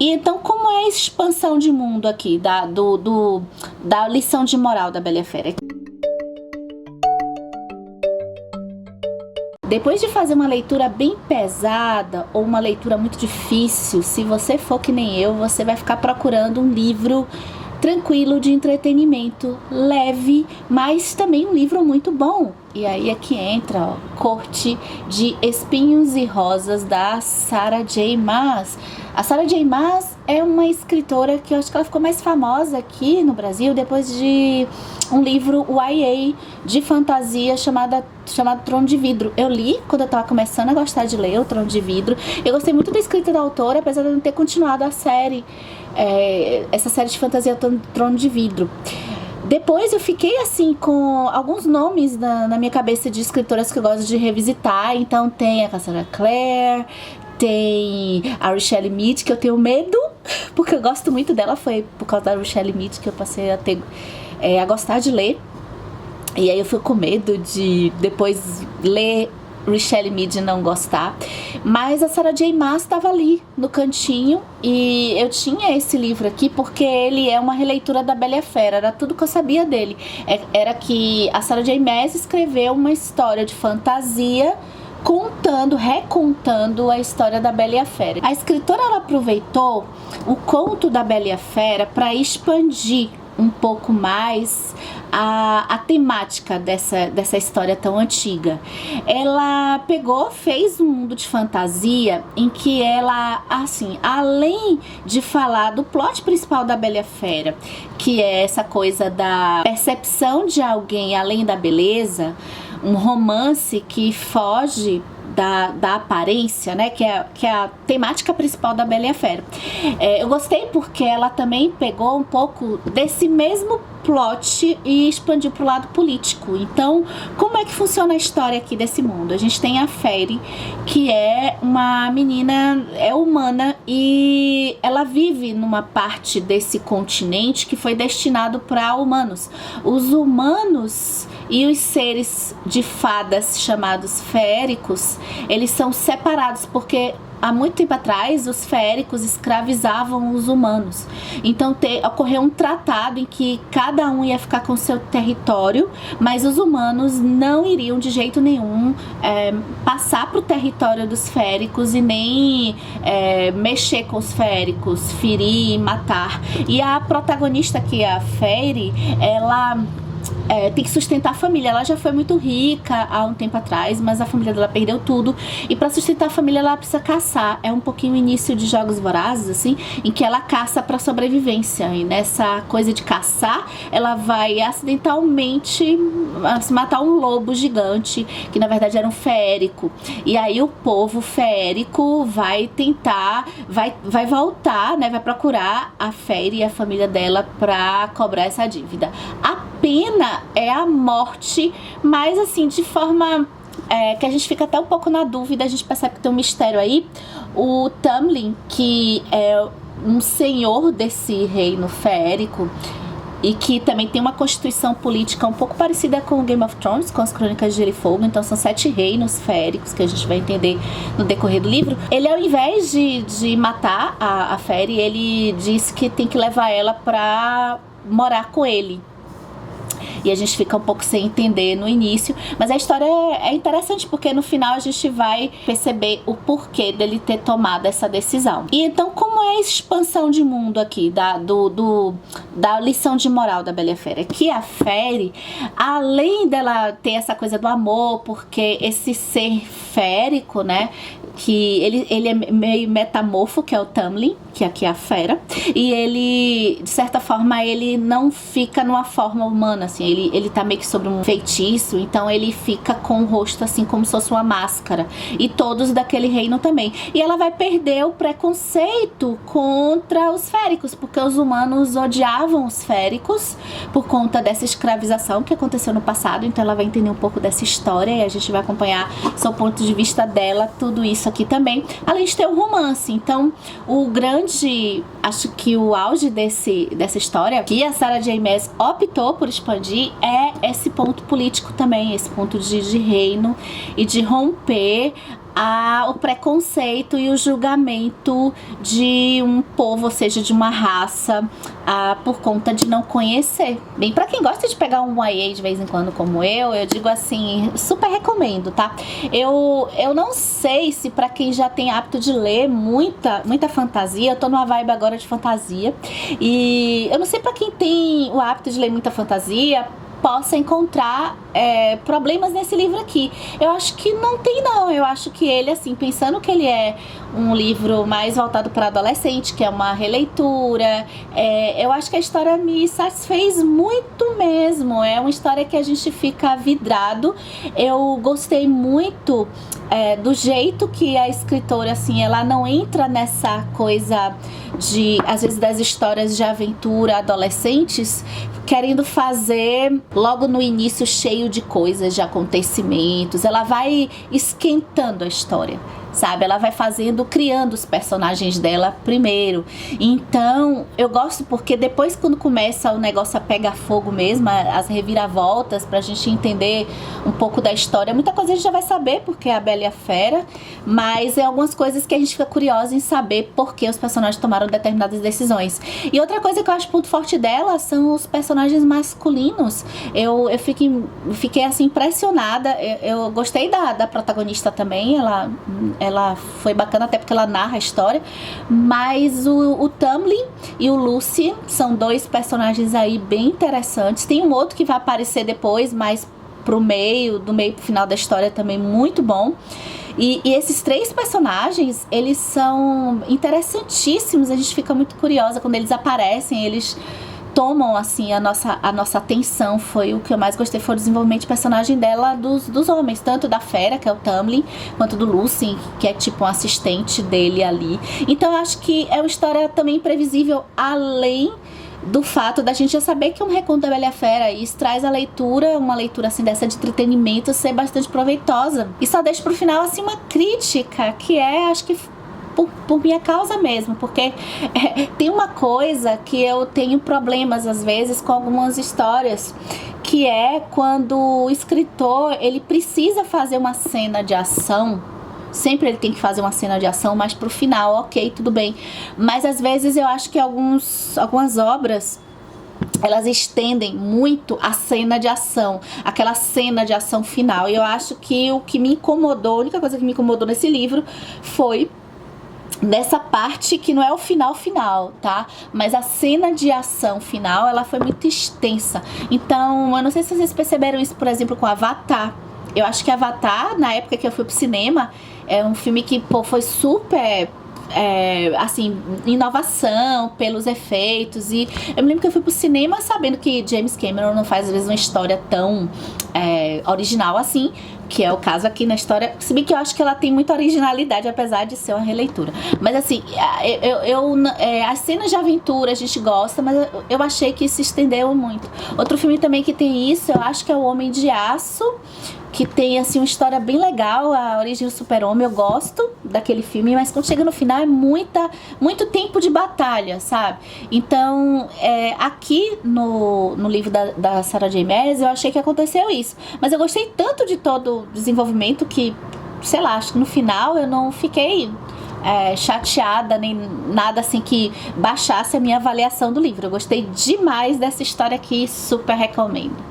E então, como é a expansão de mundo aqui, da lição de moral da Bela e a Fera? Depois de fazer uma leitura bem pesada ou uma leitura muito difícil, se você for que nem eu, você vai ficar procurando um livro tranquilo, de entretenimento, leve, mas também um livro muito bom. E aí é que entra, ó, Corte de Espinhos e Rosas, da Sarah J. Maas. A Sarah J. Maas é uma escritora que eu acho que ela ficou mais famosa aqui no Brasil depois de um livro YA de fantasia chamado Trono de Vidro. Eu li quando eu tava começando a gostar de ler o Trono de Vidro. Eu gostei muito da escrita da autora, apesar de eu não ter continuado a série, essa série de fantasia Trono de Vidro. Depois eu fiquei assim com alguns nomes na minha cabeça de escritoras que eu gosto de revisitar. Então tem a Cassandra Clare, tem a Richelle Mead, que eu tenho medo, porque eu gosto muito dela. Foi por causa da Richelle Mead que eu passei a gostar de ler. E aí eu fui com medo de depois ler Richelle Mead e não gostar. Mas a Sarah J. Maas estava ali no cantinho e eu tinha esse livro aqui porque ele é uma releitura da Bela e a Fera. Era tudo que eu sabia dele. Era que a Sarah J. Maas escreveu uma história de fantasia recontando a história da Bela e a Fera. A escritora, ela aproveitou o conto da Bela e a Fera para expandir um pouco mais a temática dessa história tão antiga. Ela fez um mundo de fantasia em que ela, assim, além de falar do plot principal da Bela e a Fera, que é essa coisa da percepção de alguém além da beleza, um romance que foge da aparência, né, que é a temática principal da Bela e a Fera. Eu gostei porque ela também pegou um pouco desse mesmo plot e expandiu pro lado político. Então, como é que funciona a história aqui desse mundo? A gente tem a Fairy, que é uma menina, é humana, e ela vive numa parte desse continente que foi destinado para humanos. Os humanos e os seres de fadas chamados féricos, eles são separados porque há muito tempo atrás os féricos escravizavam os humanos. Então ocorreu um tratado em que cada um ia ficar com seu território, mas os humanos não iriam de jeito nenhum passar para o território dos féricos e nem mexer com os féricos, ferir e matar. E a protagonista aqui, a Fairy, ela tem que sustentar a família. Ela já foi muito rica há um tempo atrás, mas a família dela perdeu tudo, e para sustentar a família ela precisa caçar. É um pouquinho o início de Jogos Vorazes, assim, em que ela caça para sobrevivência, e nessa coisa de caçar ela vai acidentalmente matar um lobo gigante, que na verdade era um férico, e aí o povo férico vai tentar, vai voltar, né, vai procurar a Fairy e a família dela para cobrar essa dívida. A pena é a morte, mas assim, de forma que a gente fica até um pouco na dúvida. A gente percebe que tem um mistério aí. O Tamlin, que é um senhor desse reino férico e que também tem uma constituição política um pouco parecida com o Game of Thrones, com as Crônicas de Gelo e Fogo. Então são 7 reinos féricos que a gente vai entender no decorrer do livro. Ele, ao invés de matar a Fairy, ele diz que tem que levar ela pra morar com ele. E a gente fica um pouco sem entender no início, mas a história é interessante porque no final a gente vai perceber o porquê dele ter tomado essa decisão. E então, como é a expansão de mundo aqui da lição de moral da Bela e a Fera? Que a Fairy, além dela ter essa coisa do amor, porque esse ser férico, né, que ele é meio metamorfo, que é o Tamlin, que aqui é a fera, e ele, de certa forma, ele não fica numa forma humana, assim, ele tá meio que sobre um feitiço, então ele fica com o rosto assim como se fosse uma máscara, e todos daquele reino também. E ela vai perder o preconceito contra os féricos, porque os humanos odiavam os féricos por conta dessa escravização que aconteceu no passado. Então ela vai entender um pouco dessa história e a gente vai acompanhar seu ponto de vista dela, tudo isso aqui também, além de ter um romance. Então o grande, acho que o auge dessa história que a Sarah J. Maas optou por expandir é esse ponto político também, esse ponto de reino e de romper o preconceito e o julgamento de um povo, ou seja, de uma raça, por conta de não conhecer. Bem, pra quem gosta de pegar um YA de vez em quando como eu digo assim, super recomendo, tá? Eu não sei se pra quem já tem hábito de ler muita fantasia, eu tô numa vibe agora de fantasia, e eu não sei pra quem tem o hábito de ler muita fantasia, possa encontrar problemas nesse livro aqui. Eu acho que não tem, não. Eu acho que ele, assim, pensando que ele é um livro mais voltado para adolescente, que é uma releitura, eu acho que a história me satisfez muito mesmo. É uma história que a gente fica vidrado. Eu gostei muito do jeito que a escritora, assim, ela não entra nessa coisa de, às vezes, das histórias de aventura adolescentes, querendo fazer logo no início cheio de coisas, de acontecimentos. Ela vai esquentando a história, sabe? Ela vai criando os personagens dela primeiro. Então, eu gosto porque depois, quando começa o negócio a pegar fogo mesmo, as reviravoltas, pra gente entender um pouco da história, muita coisa a gente já vai saber, porque é a Bela e a Fera, mas é algumas coisas que a gente fica curiosa em saber por que os personagens tomaram determinadas decisões. E outra coisa que eu acho ponto forte dela são os personagens masculinos. Eu fiquei assim, impressionada. Eu gostei da protagonista também, ela foi bacana até porque ela narra a história, mas o Tamlin e o Lucy são dois personagens aí bem interessantes. Tem um outro que vai aparecer depois, mas do meio pro final da história também muito bom. E esses três personagens, eles são interessantíssimos, a gente fica muito curiosa quando eles aparecem, eles tomam assim a nossa atenção. Foi o que eu mais gostei, foi o desenvolvimento de personagem dela, dos homens, tanto da Fera, que é o Tamlin, quanto do Lucien, que é tipo um assistente dele ali. Então eu acho que é uma história também imprevisível, além do fato da gente já saber que é um reconto da Bela e a Fera, e isso traz uma leitura assim dessa de entretenimento ser bastante proveitosa. E só deixo pro final assim uma crítica, que acho que por minha causa mesmo, porque tem uma coisa que eu tenho problemas às vezes com algumas histórias, que é quando o escritor, ele precisa fazer uma cena de ação. Sempre ele tem que fazer uma cena de ação, mas pro final, ok, tudo bem. Mas às vezes eu acho que algumas obras, elas estendem muito a cena de ação, aquela cena de ação final. E eu acho que o que me incomodou, a única coisa que me incomodou nesse livro foi nessa parte que não é o final, tá? Mas a cena de ação final, ela foi muito extensa. Então, eu não sei se vocês perceberam isso, por exemplo, com Avatar. Eu acho que Avatar, na época que eu fui pro cinema, é um filme que, foi super... assim, inovação pelos efeitos. E eu me lembro que eu fui pro cinema sabendo que James Cameron não faz às vezes uma história tão original assim, que é o caso aqui na história, se bem que eu acho que ela tem muita originalidade, apesar de ser uma releitura. Mas assim, as cenas de aventura a gente gosta, mas eu achei que se estendeu muito. Outro filme também que tem isso, eu acho que é O Homem de Aço, que tem assim uma história bem legal, a origem do super-homem. Eu gosto daquele filme, mas quando chega no final é muito tempo de batalha, sabe? Então, aqui no livro da Sarah J. Maas, eu achei que aconteceu isso, mas eu gostei tanto de todo o desenvolvimento que, sei lá, acho que no final eu não fiquei chateada, nem nada assim que baixasse a minha avaliação do livro. Eu gostei demais dessa história aqui, super recomendo.